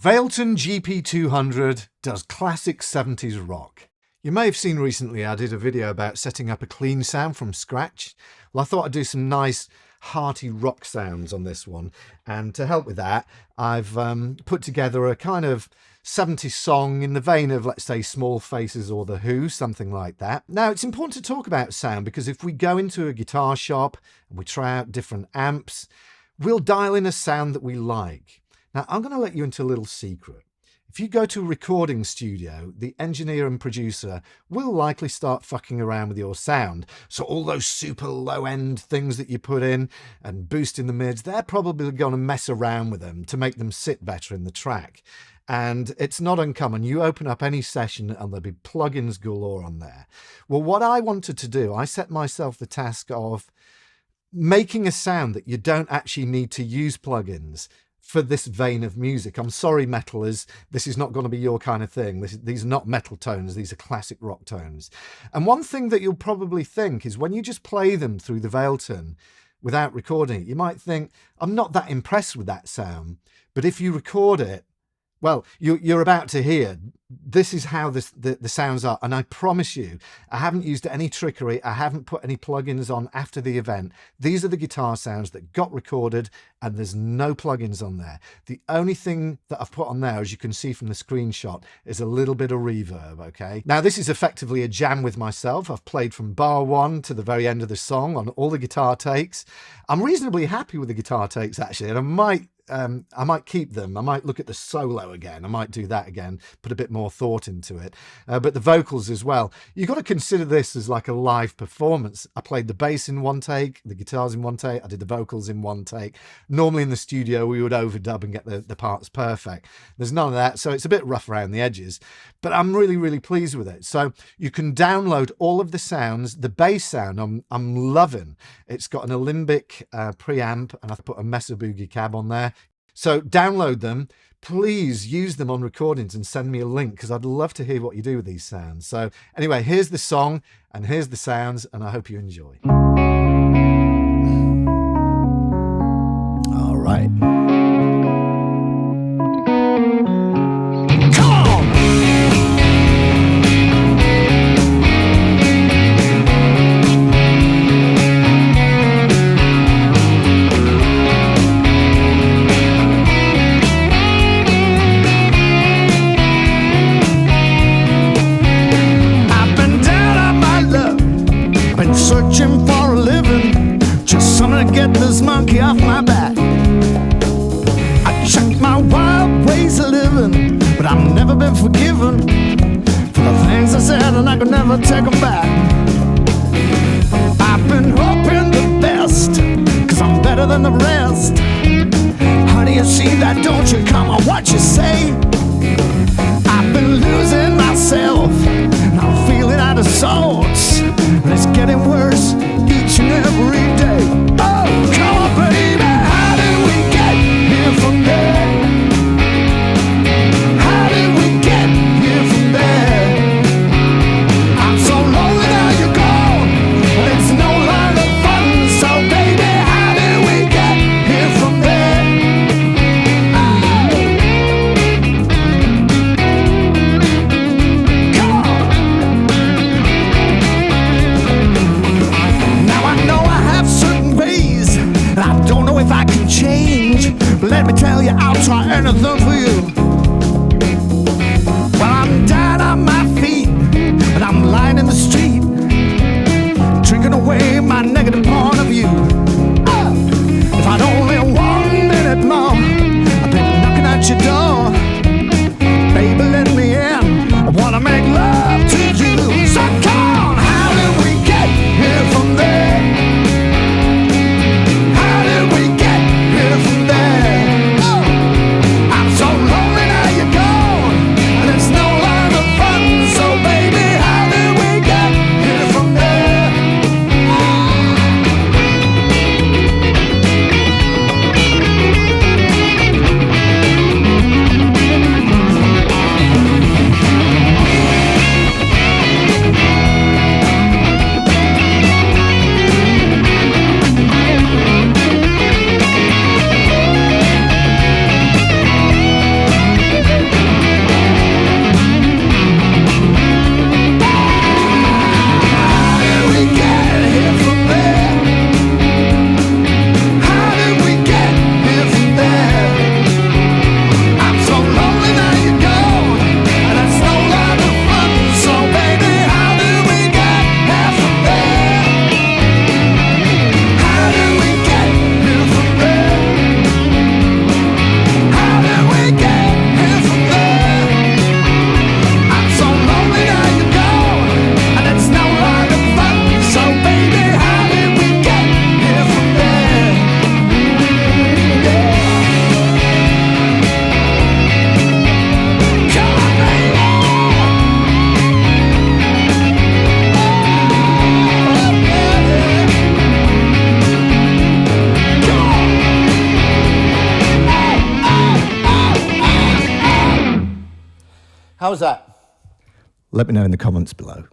Valeton GP200 does classic 70s rock. You may have seen recently I did a video about setting up a clean sound from scratch. Well, I thought I'd do some nice hearty rock sounds on this one, and to help with that I've put together a kind of 70s song in the vein of, let's say, Small Faces or The Who, something like that. Now, it's important to talk about sound because if we go into a guitar shop and we try out different amps, we'll dial in a sound that we like. Now, I'm going to let you into a little secret. If you go to a recording studio, the engineer and producer will likely start fucking around with your sound. So all those super low-end things that you put in and boost in the mids, they're probably going to mess around with them to make them sit better in the track. And it's not uncommon. You open up any session and there'll be plugins galore on there. Well, what I wanted to do, I set myself the task of making a sound that you don't actually need to use plugins for this vein of music. I'm sorry, metalers, this is not going to be your kind of thing. These are not metal tones, these are classic rock tones. And one thing that you'll probably think is when you just play them through the Valeton without recording it, you might think, I'm not that impressed with that sound. But if you record it, well, you're about to hear, this is how the sounds are. And I promise you, I haven't used any trickery. I haven't put any plugins on after the event. These are the guitar sounds that got recorded and there's no plugins on there. The only thing that I've put on there, as you can see from the screenshot, is a little bit of reverb, okay? Now, this is effectively a jam with myself. I've played from bar one to the very end of the song on all the guitar takes. I'm reasonably happy with the guitar takes, actually, and I might keep them. I might look at the solo again. I might do that again, put a bit more thought into it. But the vocals as well. You've got to consider this as like a live performance. I played the bass in one take, the guitars in one take, I did the vocals in one take. Normally in the studio, we would overdub and get the parts perfect. There's none of that, so it's a bit rough around the edges. But I'm really, really pleased with it. So you can download all of the sounds. The bass sound, I'm loving. It's got an Alembic preamp, and I've put a Mesa Boogie cab on there. So download them, please use them on recordings and send me a link because I'd love to hear what you do with these sounds. So anyway, here's the song and here's the sounds, and I hope you enjoy. All right. Searching for a living, just something to get this monkey off my back. I checked my wild ways of living, but I've never been forgiven for the things I said, and I could never take them back. I've been hoping the best, cause I'm better than the rest. Honey, you see that, don't you? Come on, what you say? I've been losing myself, and I'm feeling out of sorts, and it's getting worse each and every day. Oh, come on, baby, how did we get here from there? How did we get here from there? I'm so lonely now you're gone, and it's no longer fun. So baby, how did we get here from there? Oh. How's that? Let me know in the comments below.